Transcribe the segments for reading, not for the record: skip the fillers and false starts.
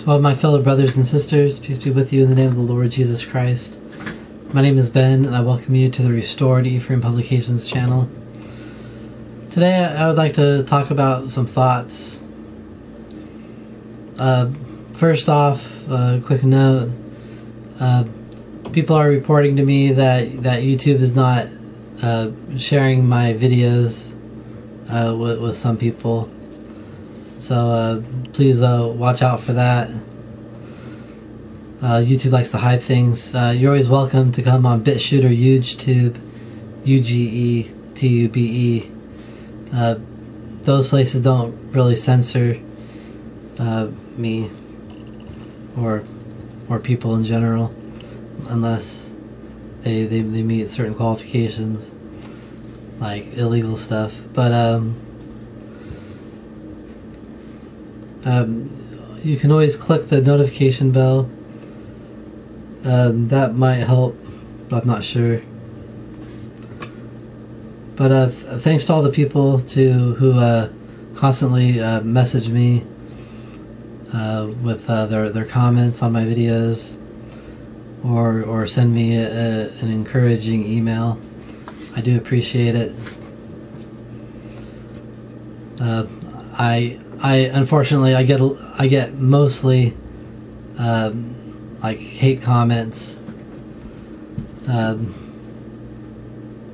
To all my fellow brothers and sisters, peace be with you in the name of the Lord Jesus Christ. My name is Ben, and I welcome you to the Restored Ephraim Publications channel. Today I would like to talk about some thoughts. First off, a quick note. People are reporting to me that YouTube is not sharing my videos with some people. So please watch out for that. YouTube likes to hide things. You're always welcome to come on BitChute or UgeTube, UGETUBE. Those places don't really censor me or people in general, unless they meet certain qualifications, like illegal stuff. But you can always click the notification bell. That might help, but I'm not sure. But thanks to all the people who constantly message me with their comments on my videos, or send me an encouraging email. I do appreciate it. I unfortunately I get mostly like hate comments.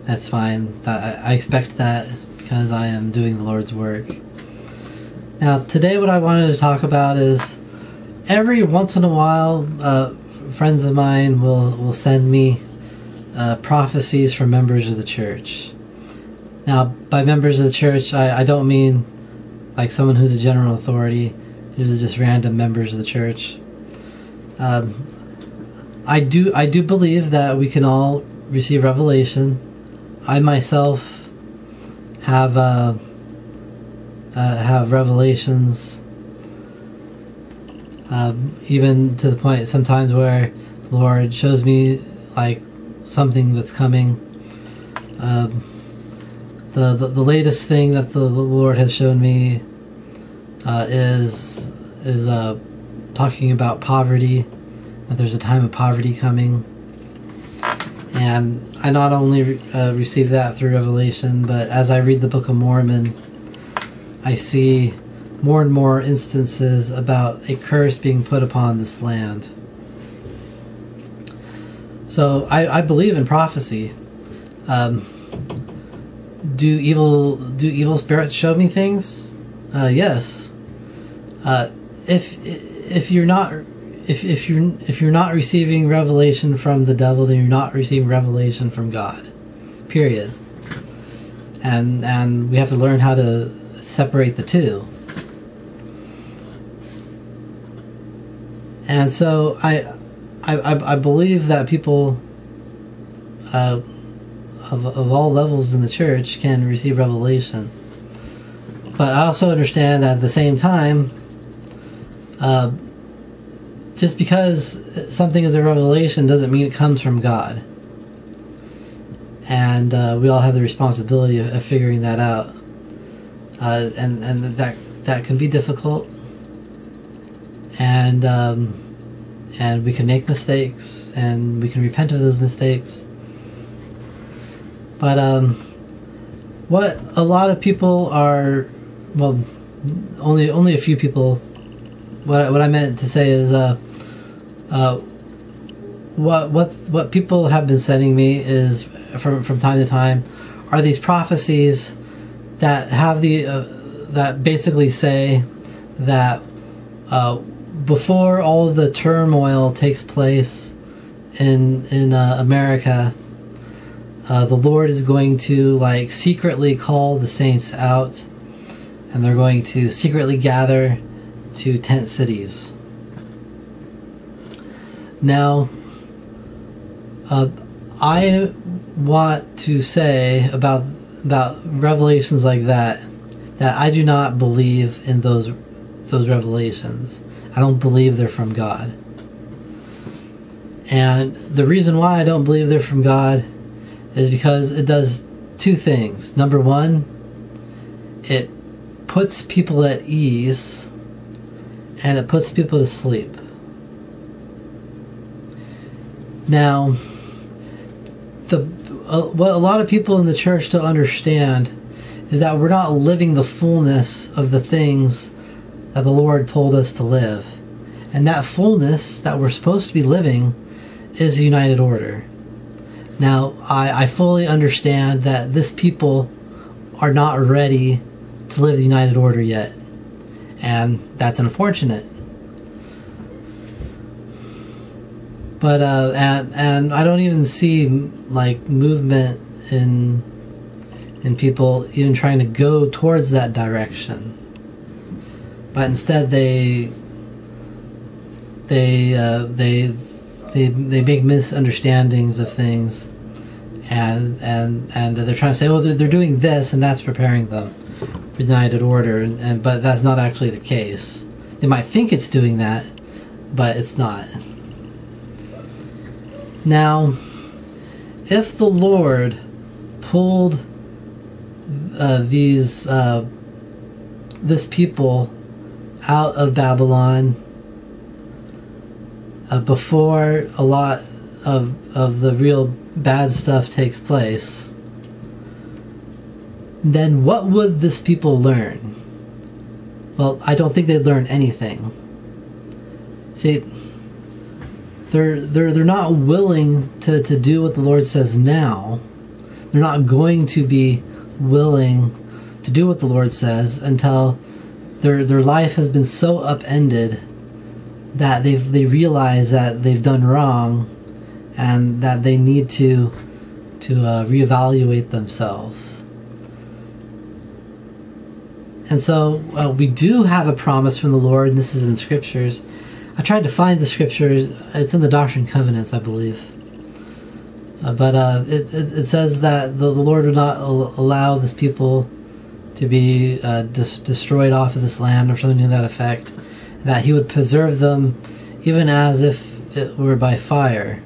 That's fine. I expect that because I am doing the Lord's work. Now today what I wanted to talk about is, every once in a while friends of mine will send me prophecies from members of the church. Now by members of the church I don't mean like someone who's a general authority. These are just random members of the church. I do believe that we can all receive revelation. I myself have revelations, even to the point sometimes where the Lord shows me like something that's coming. The latest thing that the Lord has shown me is talking about poverty, that there's a time of poverty coming. And I not only receive that through revelation, but as I read the Book of Mormon, I see more and more instances about a curse being put upon this land. So I believe in prophecy. Do evil spirits show me things? Yes. If you're not receiving revelation from the devil, then you're not receiving revelation from God. Period. And we have to learn how to separate the two. And so I believe that people of all levels in the church can receive revelation. But I also understand that at the same time, just because something is a revelation doesn't mean it comes from God. And we all have the responsibility of figuring that out. And that can be difficult. And we can make mistakes, and we can repent of those mistakes. But what a lot of people are, well, only a few people. What I meant to say is, what people have been sending me is from time to time are these prophecies that have that basically say that before all of the turmoil takes place in America, the Lord is going to like secretly call the saints out, and they're going to secretly gather to tent cities. Now, I want to say about revelations like that I do not believe in those revelations. I don't believe they're from God. And the reason why I don't believe they're from God is because it does two things. Number one, it puts people at ease and it puts people to sleep. Now, what a lot of people in the church don't understand is that we're not living the fullness of the things that the Lord told us to live. And that fullness that we're supposed to be living is the united order. Now, I fully understand that this people are not ready to live the united order yet. And that's unfortunate. But and I don't even see like movement in people even trying to go towards that direction. But instead they make misunderstandings of things, and they're trying to say, oh, they're doing this, and that's preparing them for the united order, but that's not actually the case. They might think it's doing that, but it's not. Now, if the Lord pulled this people out of Babylon before a lot of the real bad stuff takes place, then what would this people learn? Well, I don't think they'd learn anything. See, they're not willing to do what the Lord says now. They're not going to be willing to do what the Lord says until their life has been so upended that they realize that they've done wrong and that they need to reevaluate themselves. And so we do have a promise from the Lord, and this is in Scriptures. I tried to find the Scriptures. It's in the Doctrine and Covenants, I believe. But it says that the Lord would not allow this people to be destroyed off of this land or something to that effect. That He would preserve them even as if it were by fire.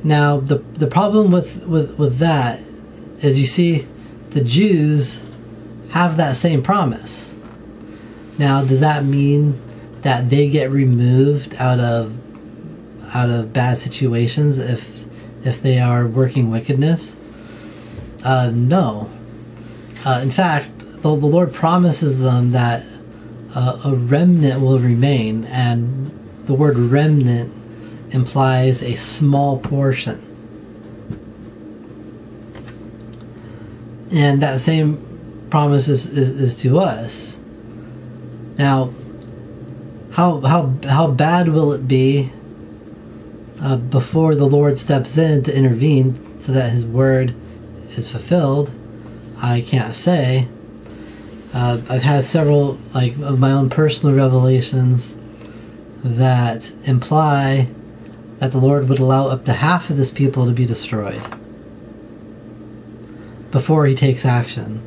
Now, the problem with that is, you see, the Jews have that same promise. Now, does that mean that they get removed out of bad situations if they are working wickedness? No. In fact, the Lord promises them that a remnant will remain, and the word remnant implies a small portion. And that same promise is to us. Now, how bad will it be before the Lord steps in to intervene so that His word is fulfilled? I can't say. I've had several of my own personal revelations that imply that the Lord would allow up to half of this people to be destroyed before He takes action.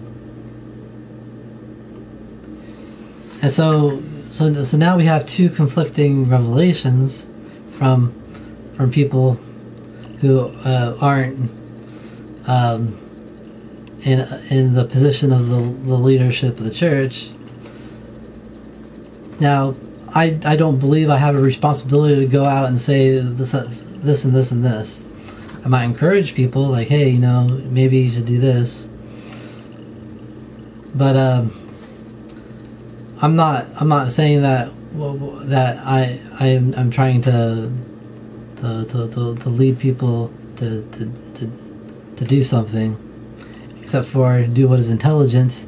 And so now we have two conflicting revelations from people who aren't in the position of the leadership of the church. Now, I don't believe I have a responsibility to go out and say this and this and this. I might encourage people, like, hey, maybe you should do this. But I'm not saying that I'm trying to lead people to do something, except for do what is intelligent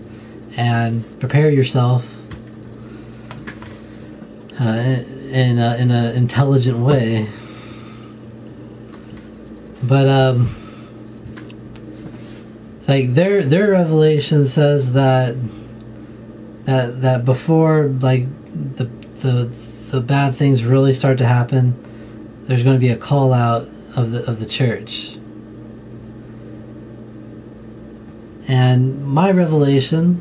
and prepare yourself in an intelligent way. But their revelation says that before the bad things really start to happen, there's going to be a call out of the church. And my revelation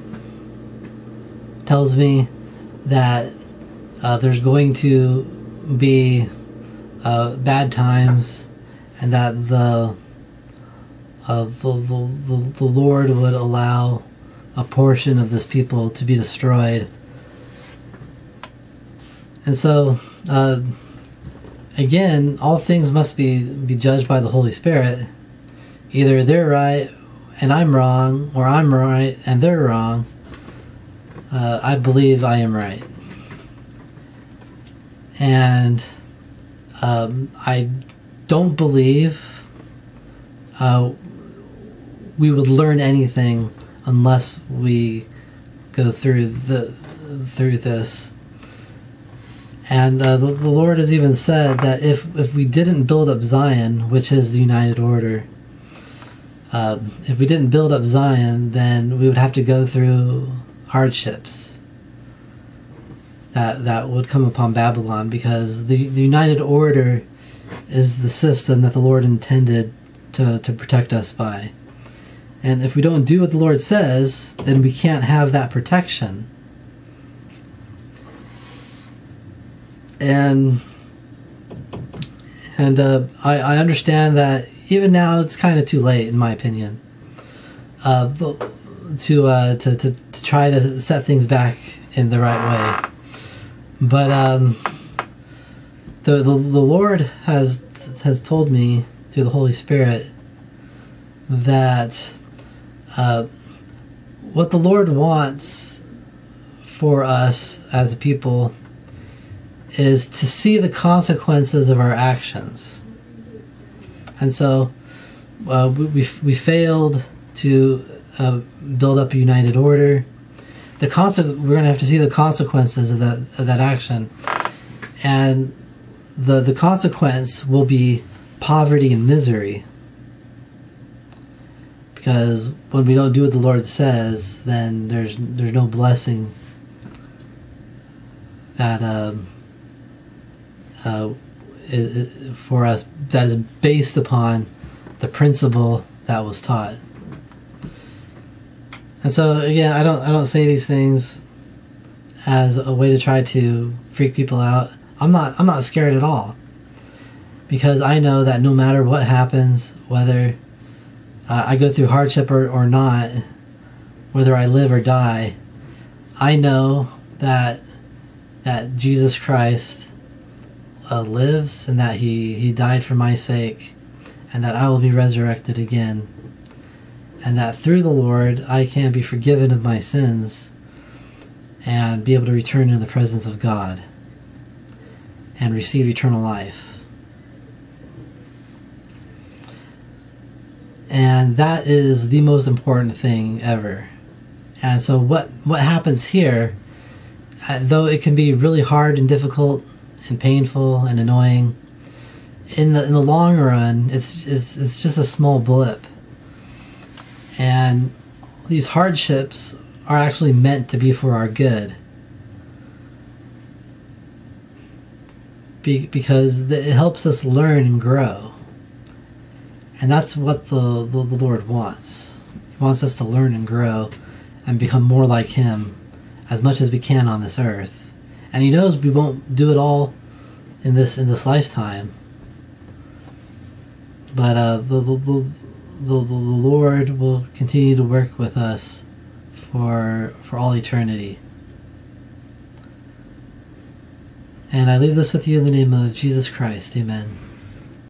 tells me that there's going to be bad times, and that the Lord would allow a portion of this people to be destroyed. And so, again, all things must be judged by the Holy Spirit. Either they're right and I'm wrong, or I'm right and they're wrong. I believe I am right. And I don't believe we would learn anything unless we go through this. And the Lord has even said that if we didn't build up Zion, which is the United Order, if we didn't build up Zion, then we would have to go through hardships that would come upon Babylon, because the United Order is the system that the Lord intended to protect us by. And if we don't do what the Lord says, then we can't have that protection. And I understand that even now it's kind of too late, in my opinion, to try to set things back in the right way. But the Lord has told me through the Holy Spirit that what the Lord wants for us as a people is to see the consequences of our actions. And so we failed to build up a united order. We're going to have to see the consequences of that action, and the consequence will be poverty and misery. Because when we don't do what the Lord says, then there's no blessing that for us that is based upon the principle that was taught. And so again, I don't say these things as a way to try to freak people out. I'm not scared at all, because I know that no matter what happens, whether I go through hardship or not, whether I live or die, I know that Jesus Christ lives, and that he died for my sake, and that I will be resurrected again, and that through the Lord I can be forgiven of my sins and be able to return in the presence of God and receive eternal life. And that is the most important thing ever. And so what happens here, though it can be really hard and difficult and painful and annoying, in the long run, it's just a small blip. And these hardships are actually meant to be for our good, because it helps us learn and grow. And that's what the Lord wants. He wants us to learn and grow and become more like Him as much as we can on this earth. And He knows we won't do it all in this lifetime. But the Lord will continue to work with us for all eternity. And I leave this with you in the name of Jesus Christ. Amen.